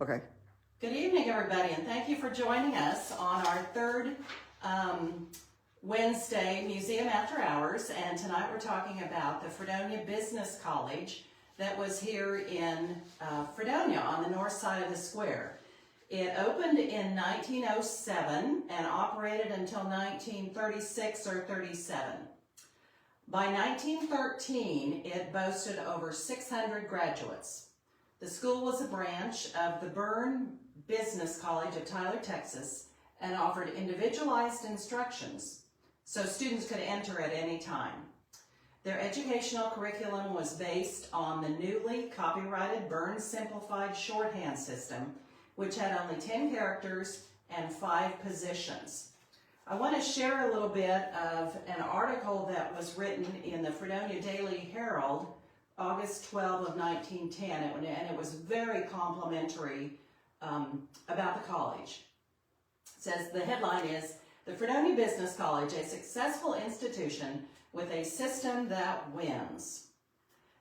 Okay. Good evening, everybody, and thank you for joining us on our third Wednesday Museum After Hours. And tonight we're talking about the Fredonia Business College that was here in Fredonia on the north side of the square. It opened in 1907 and operated until 1936 or 37. By 1913, it boasted over 600 graduates. The school was a branch of the Byrne Business College of Tyler, Texas, and offered individualized instructions so students could enter at any time. Their educational curriculum was based on the newly copyrighted Byrne Simplified Shorthand System, which had only 10 characters and 5 positions. I want to share a little bit of an article that was written in the Fredonia Daily Herald, August 12 of 1910, and it was very complimentary about the college. It says, the headline is, "The Fredonia Business College, a successful institution with a system that wins."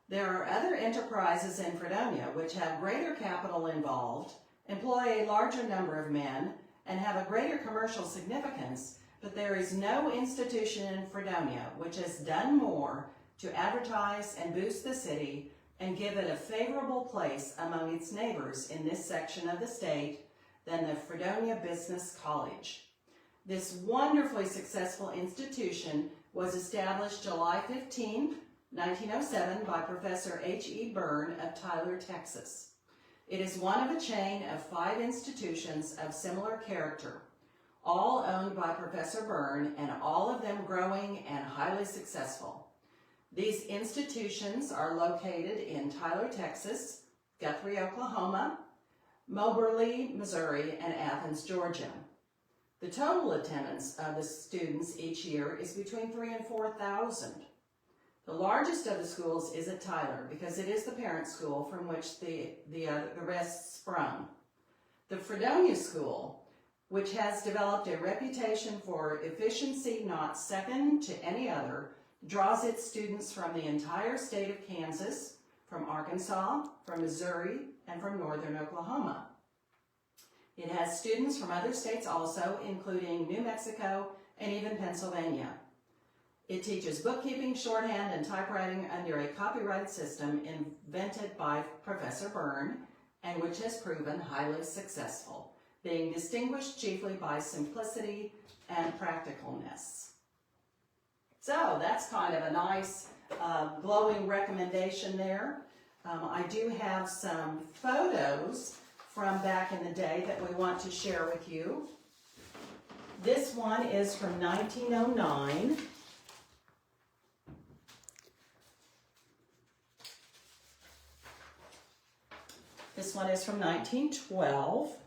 There are other enterprises in Fredonia which have greater capital involved, employ a larger number of men, and have a greater commercial significance, but there is no institution in Fredonia which has done more to advertise and boost the city and give it a favorable place among its neighbors in this section of the state than the Fredonia Business College. This wonderfully successful institution was established July 15, 1907 by Professor H.E. Byrne of Tyler, Texas. It is one of a chain of 5 institutions of similar character, all owned by Professor Byrne and all of them growing and highly successful. These institutions are located in Tyler, Texas, Guthrie, Oklahoma, Moberly, Missouri, and Athens, Georgia. The total attendance of the students each year is between 3,000 and 4,000. The largest of the schools is at Tyler because it is the parent school from which the rest sprung. The Fredonia School, which has developed a reputation for efficiency not second to any other, draws its students from the entire state of Kansas, from Arkansas, from Missouri, and from northern Oklahoma. It has students from other states also, including New Mexico and even Pennsylvania. It teaches bookkeeping, shorthand, and typewriting under a copyrighted system invented by Professor Byrne, and which has proven highly successful, being distinguished chiefly by simplicity and practicalness. So that's kind of a nice glowing recommendation there. I do have some photos from back in the day that we want to share with you. This one is from 1909. This one is from 1912.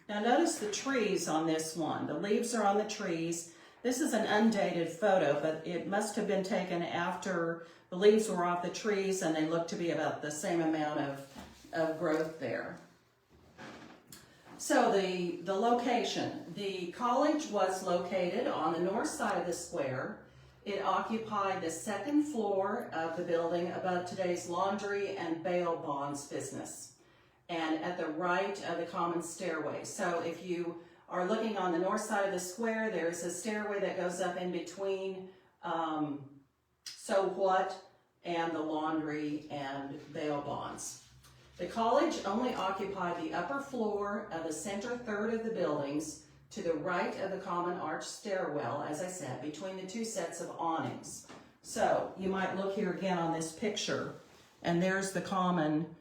Now notice the trees on this one. The leaves are on the trees. This is an undated photo, but it must have been taken after the leaves were off the trees and they look to be about the same amount of growth there. So the location. The college was located on the north side of the square. It occupied the second floor of the building above today's laundry and bail bonds business, and at the right of the common stairway. So if you are looking on the north side of the square, there's a stairway that goes up in between So What and the laundry and bail bonds. The college only occupied the upper floor of the center third of the buildings to the right of the common arch stairwell, as I said, between the 2 sets of awnings. So you might look here again on this picture, and there's the common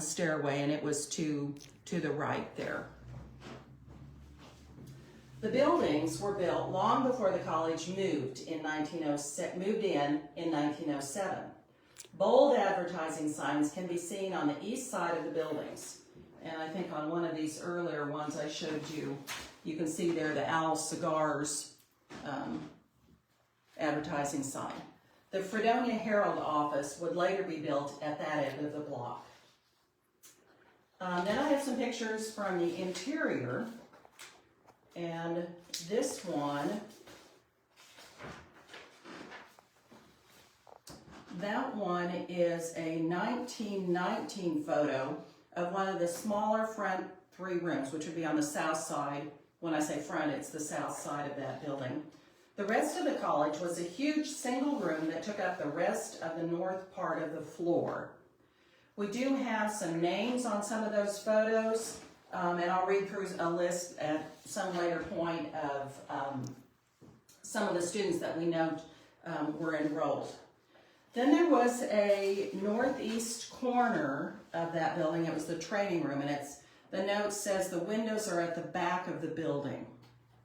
stairway, and it was to the right there. The buildings were built long before the college moved in 1907. Bold advertising signs can be seen on the east side of the buildings. And I think on one of these earlier ones I showed you, you can see there the Owl Cigars advertising sign. The Fredonia Herald office would later be built at that end of the block. Then I have some pictures from the interior, and this one That one is a 1919 photo of one of the smaller front 3 rooms, which would be on the south side. When I say front, it's the south side of that building. The rest of the college was a huge single room that took up the rest of the north part of the floor. We do have some names on some of those photos, and I'll read through a list at some later point of some of the students that we know were enrolled. Then there was a northeast corner of that building. It was the training room, and the note says the windows are at the back of the building.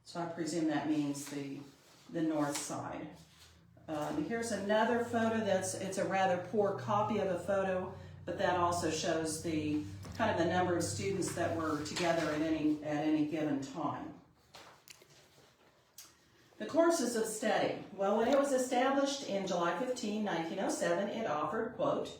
So I presume that means the north side. Here's another photo it's a rather poor copy of a photo, but that also shows the kind of the number of students that were together at any given time. The courses of study. Well, when it was established in July 15, 1907, it offered, quote,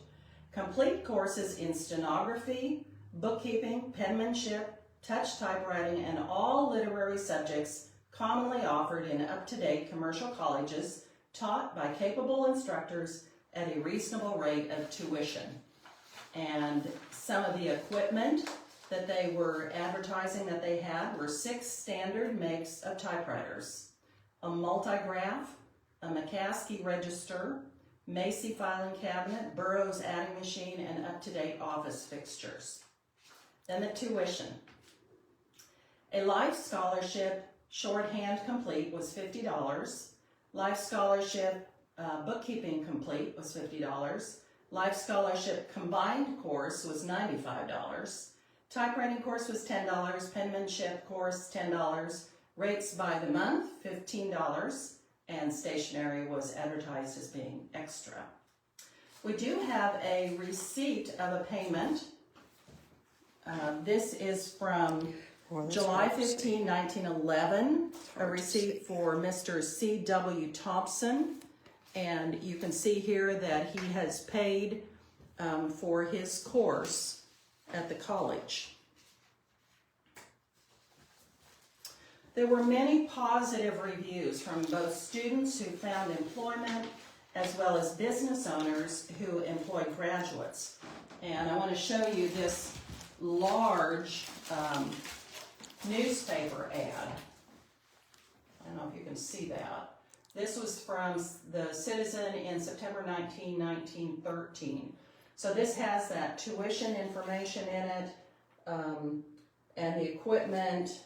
complete courses in stenography, bookkeeping, penmanship, touch typewriting, and all literary subjects commonly offered in up-to-date commercial colleges, taught by capable instructors at a reasonable rate of tuition. And some of the equipment that they were advertising that they had were 6 standard makes of typewriters, a multigraph, a McCaskey register, Macy filing cabinet, Burroughs adding machine, and up-to-date office fixtures. Then the tuition. A life scholarship shorthand complete was $50. Life scholarship bookkeeping complete was $50. Life scholarship combined course was $95. Typewriting course was $10. Penmanship course $10. Rates by the month $15. And stationery was advertised as being extra. We do have a receipt of a payment. This is from July 15, 1911, a receipt for Mr. C.W. Thompson. And you can see here that he has paid for his course at the college. There were many positive reviews from both students who found employment as well as business owners who employed graduates. And I want to show you this large newspaper ad. I don't know if you can see that. This was from the Citizen in September 19, 1913. So this has that tuition information in it, and the equipment,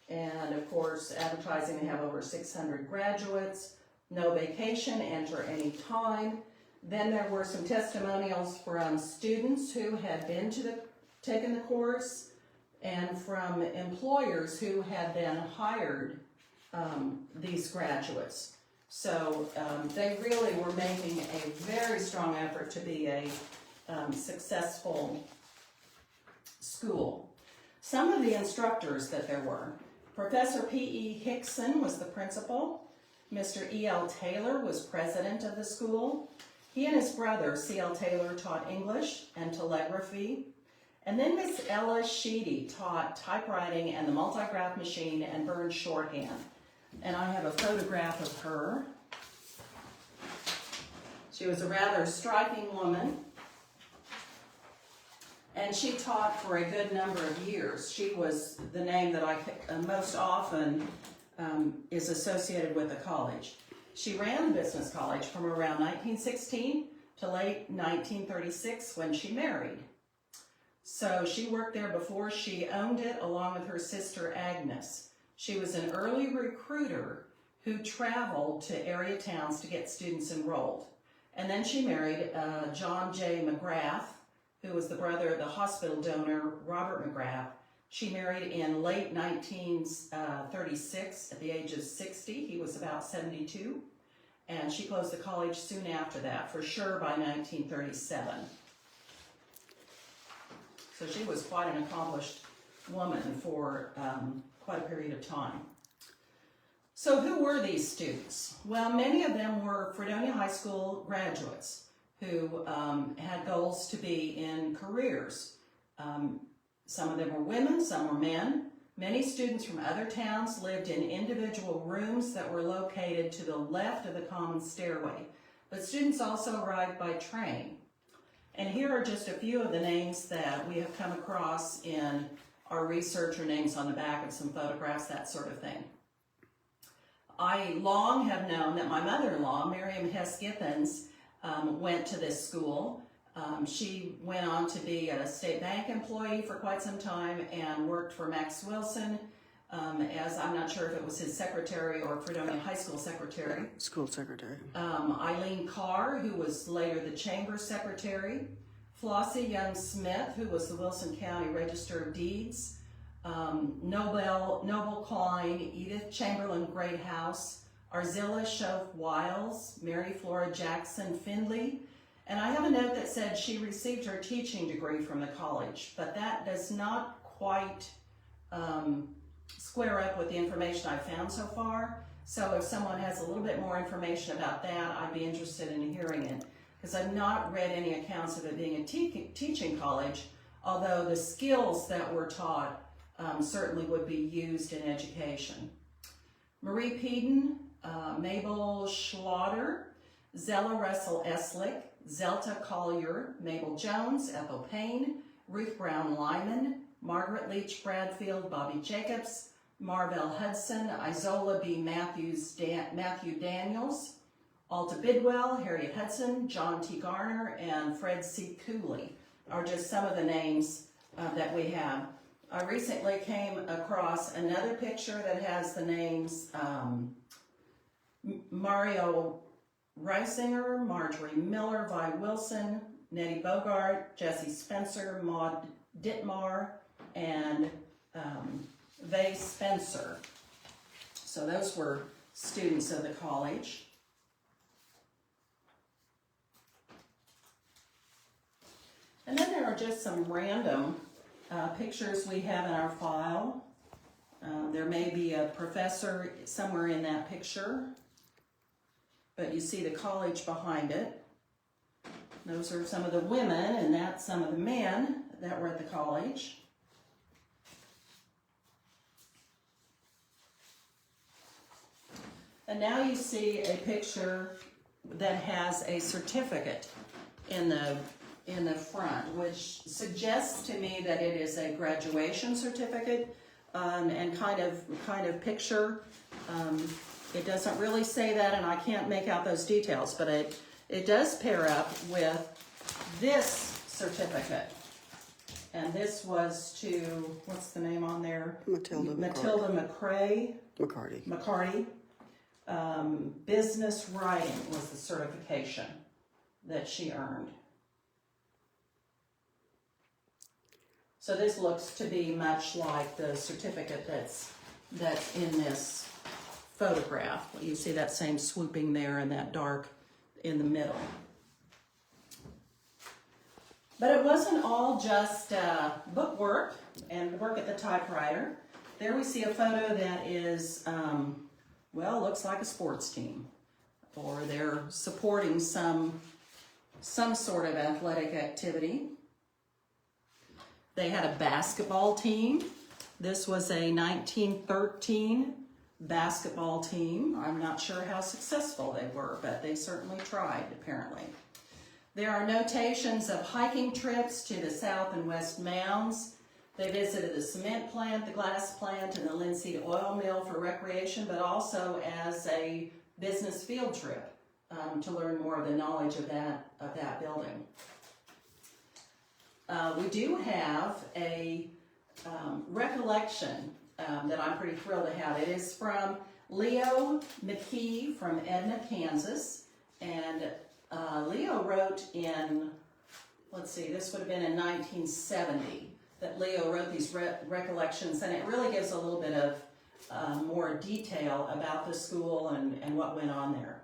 and of course advertising. They have over 600 graduates, no vacation, enter any time. Then there were some testimonials from students who had been taken the course, and from employers who had then hired these graduates. So they really were making a very strong effort to be a successful school. Some of the instructors that there were, Professor P.E. Hickson was the principal. Mr. E.L. Taylor was president of the school. He and his brother, C.L. Taylor, taught English and telegraphy. And then Miss Ella Sheedy taught typewriting and the multigraph machine and Burns shorthand. And I have a photograph of her. She was a rather striking woman. And she taught for a good number of years. She was the name that I most often is associated with the college. She ran the business college from around 1916 to late 1936 when she married. So she worked there before she owned it, along with her sister Agnes. She was an early recruiter who traveled to area towns to get students enrolled. And then she married John J. McGrath, who was the brother of the hospital donor Robert McGrath. She married in late 1936 at the age of 60. He was about 72. And she closed the college soon after that, for sure by 1937. So she was quite an accomplished woman for quite a period of time. So who were these students? Well, many of them were Fredonia High School graduates who had goals to be in careers. Some of them were women, some were men. Many students from other towns lived in individual rooms that were located to the left of the common stairway. but students also arrive by train. And here are just a few of the names that we have come across in our research, or names on the back of some photographs, that sort of thing. I long have known that my mother-in-law, Miriam Hess-Giffens, went to this school. She went on to be a state bank employee for quite some time and worked for Max Wilson as, I'm not sure if it was his secretary or Fredonia High School secretary. School secretary. Eileen Carr, who was later the chamber secretary. Flossie Young Smith, who was the Wilson County Register of Deeds. Noble Klein, Edith Chamberlain Greathouse, Arzilla Shoaf Wiles, Mary Flora Jackson Findley. And I have a note that said she received her teaching degree from the college, but that does not quite square up with the information I've found so far. So if someone has a little bit more information about that, I'd be interested in hearing it, because I've not read any accounts of it being a teaching college, although the skills that were taught certainly would be used in education. Marie Peden, Mabel Schlaughter, Zella Russell Eslick, Zelta Collier, Mabel Jones, Ethel Payne, Ruth Brown Lyman, Margaret Leach Bradfield, Bobby Jacobs, Marvell Hudson, Isola B. Matthew Daniels, Alta Bidwell, Harriet Hudson, John T. Garner, and Fred C. Cooley are just some of the names that we have. I recently came across another picture that has the names Mario Reisinger, Marjorie Miller, Vi Wilson, Nettie Bogart, Jessie Spencer, Maud Dittmar, and Vay Spencer. So those were students of the college. And then there are just some random pictures we have in our file. There may be a professor somewhere in that picture, but you see the college behind it. Those are some of the women, and that's some of the men that were at the college. And now you see a picture that has a certificate in the front, which suggests to me that it is a graduation certificate, and kind of picture. It doesn't really say that, and I can't make out those details, but it does pair up with this certificate. And this was to, what's the name on there? Matilda McCarty. Business writing was the certification that she earned. So this looks to be much like the certificate that's in this photograph. You see that same swooping there and that dark in the middle. But it wasn't all just book work and work at the typewriter. There we see a photo that is, well, looks like a sports team, or they're supporting some sort of athletic activity. They had a basketball team. This was a 1913 basketball team. I'm not sure how successful they were, but they certainly tried, apparently. There are notations of hiking trips to the South and West Mounds. They visited the cement plant, the glass plant, and the linseed oil mill for recreation, but also as a business field trip to learn more of the knowledge of that building. We do have a recollection that I'm pretty thrilled to have. It is from Leo McKee from Edna, Kansas, and Leo wrote in, let's see, this would have been in 1970 that Leo wrote these recollections, and it really gives a little bit of more detail about the school and what went on there.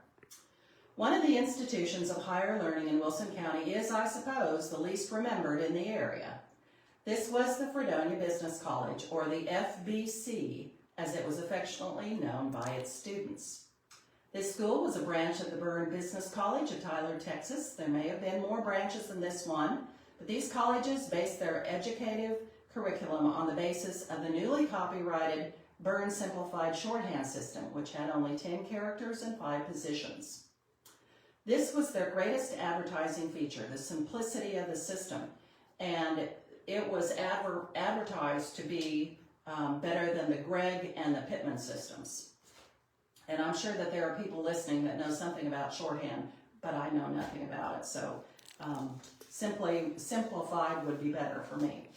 One of the institutions of higher learning in Wilson County is, I suppose, the least remembered in the area. This was the Fredonia Business College, or the FBC, as it was affectionately known by its students. This school was a branch of the Byrne Business College of Tyler, Texas. There may have been more branches than this one, but these colleges based their educative curriculum on the basis of the newly copyrighted Byrne Simplified Shorthand System, which had only 10 characters and 5 positions. This was their greatest advertising feature, the simplicity of the system. And it was advertised to be better than the Gregg and the Pittman systems. And I'm sure that there are people listening that know something about shorthand, but I know nothing about it. So simply simplified would be better for me.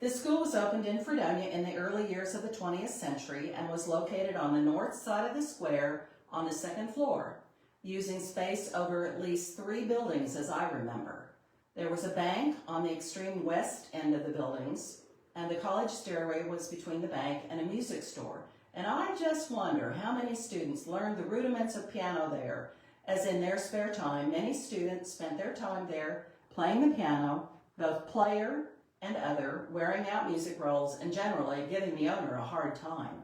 This school was opened in Fredonia in the early years of the 20th century and was located on the north side of the square on the second floor, using space over at least 3 buildings as I remember. There was a bank on the extreme west end of the buildings, and the college stairway was between the bank and a music store. And I just wonder how many students learned the rudiments of piano there, as in their spare time, many students spent their time there playing the piano, both player and other, wearing out music rolls, and generally giving the owner a hard time.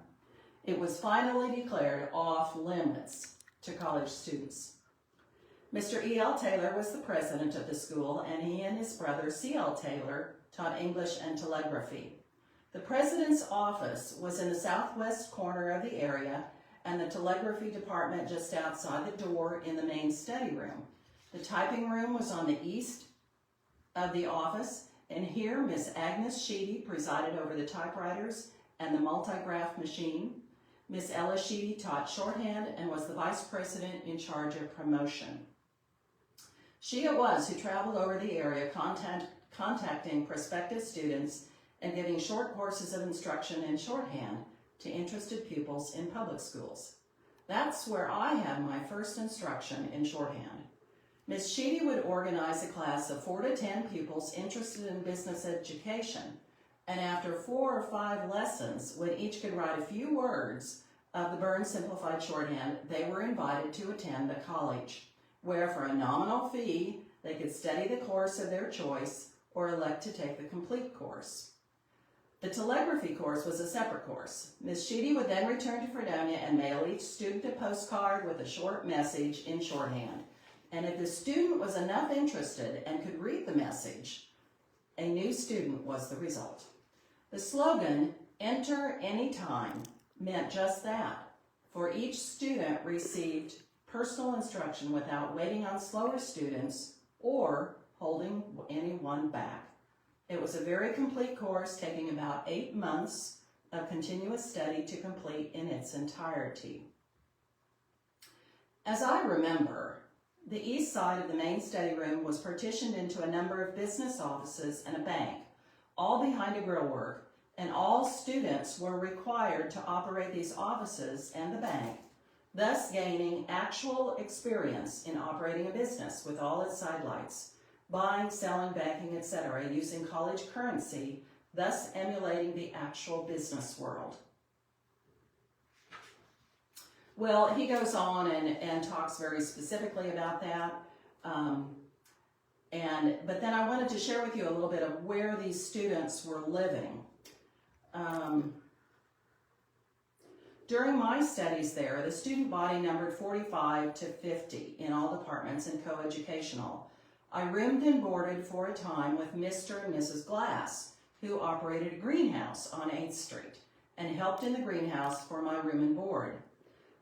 It was finally declared off limits to college students. Mr. E.L. Taylor was the president of the school, and he and his brother C.L. Taylor taught English and telegraphy. The president's office was in the southwest corner of the area, and the telegraphy department just outside the door in the main study room. The typing room was on the east of the office, and here Miss Agnes Sheedy presided over the typewriters and the multigraph machine. Miss Ella Sheedy taught shorthand and was the vice president in charge of promotion. She it was who traveled over the area contacting prospective students and giving short courses of instruction in shorthand to interested pupils in public schools. That's where I had my first instruction in shorthand. Miss Sheedy would organize a class of 4 to 10 pupils interested in business education, and after 4 or 5 lessons, when each could write a few words of the Burns Simplified Shorthand, they were invited to attend the college, where for a nominal fee, they could study the course of their choice or elect to take the complete course. The telegraphy course was a separate course. Miss Sheedy would then return to Fredonia and mail each student a postcard with a short message in shorthand. And if the student was enough interested and could read the message, a new student was the result. The slogan, "Enter Anytime," meant just that, for each student received personal instruction without waiting on slower students or holding anyone back. It was a very complete course, taking about 8 months of continuous study to complete in its entirety. As I remember, the east side of the main study room was partitioned into a number of business offices and a bank, all behind a grillwork, and all students were required to operate these offices and the bank, thus gaining actual experience in operating a business with all its sidelights, buying, selling, banking, etc., using college currency, thus emulating the actual business world. Well, he goes on and talks very specifically about that. But then I wanted to share with you a little bit of where these students were living. During my studies there, the student body numbered 45 to 50 in all departments and coeducational. I roomed and boarded for a time with Mr. and Mrs. Glass, who operated a greenhouse on 8th Street, and helped in the greenhouse for my room and board.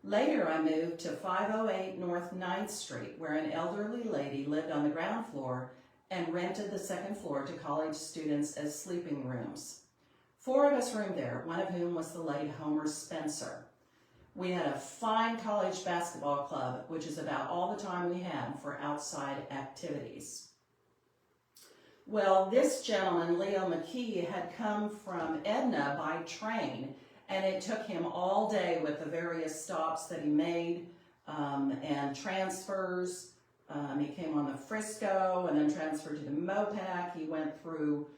Later, I moved to 508 North 9th Street, where an elderly lady lived on the ground floor and rented the second floor to college students as sleeping rooms. 4 of us roomed there, one of whom was the late Homer Spencer. We had a fine college basketball club, which is about all the time we had for outside activities. Well, this gentleman, Leo McKee, had come from Edna by train, and it took him all day with the various stops that he made and transfers. He came on the Frisco and then transferred to the Mopac. He went through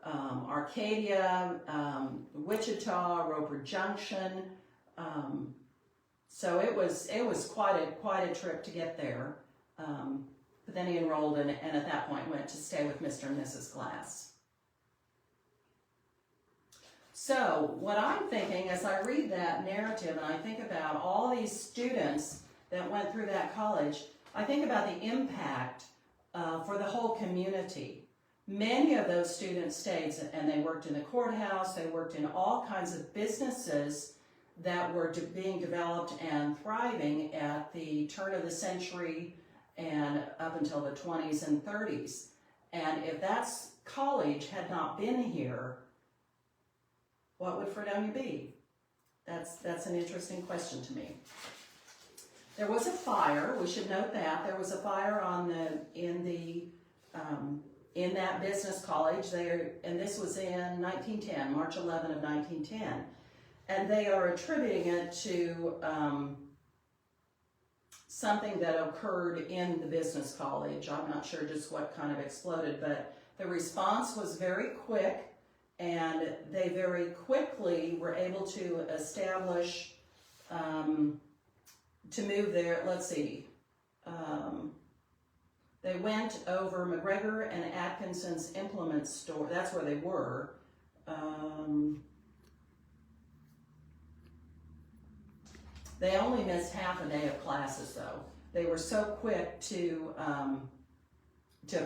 Arcadia, Wichita, Roper Junction. So it was quite a trip to get there. But then he enrolled and at that point went to stay with Mr. and Mrs. Glass. So what I'm thinking as I read that narrative and I think about all these students that went through that college, I think about the impact for the whole community. Many of those students stayed and they worked in the courthouse, they worked in all kinds of businesses that were being developed and thriving at the turn of the century and up until the 20s and 30s. And if that college had not been here, what would Fredonia be? That's an interesting question to me. There was a fire. We should note that there was a fire in that business college there, and this was in 1910, March 11 of 1910, and they are attributing it to something that occurred in the business college. I'm not sure just what kind of exploded, but the response was very quick, and they very quickly were able to establish, to move there. Let's see, they went over McGregor and Atkinson's implement store. That's where they were. They only missed half a day of classes, though. They were so quick to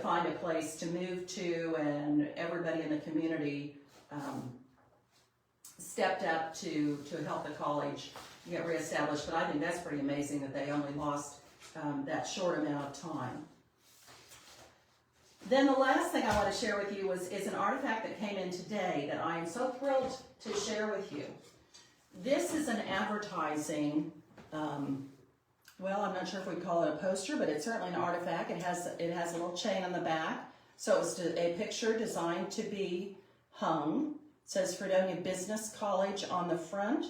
find a place to move to, and everybody in the community stepped up to help the college get reestablished. But I think that's pretty amazing that they only lost that short amount of time. Then the last thing I want to share with you is an artifact that came in today that I am so thrilled to share with you. This is an advertising, well, I'm not sure if we call it a poster, but it's certainly an artifact. It has a little chain on the back. So it was a picture designed to be hung. It says Fredonia Business College on the front.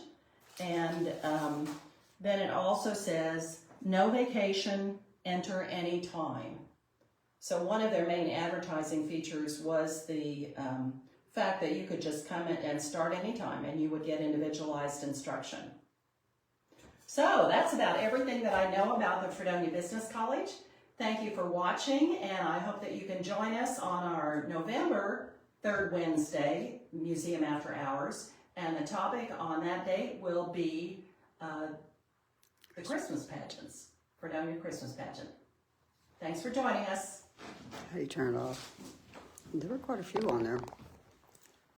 And then it also says, no vacation, enter any time. So one of their main advertising features was the fact that you could just come in and start anytime and you would get individualized instruction. So that's about everything that I know about the Fredonia Business College. Thank you for watching, and I hope that you can join us on our November 3rd Wednesday, Museum After Hours, and the topic on that date will be the Christmas pageants, Fredonia Christmas pageant. Thanks for joining us. How do you turn it off? There were quite a few on there.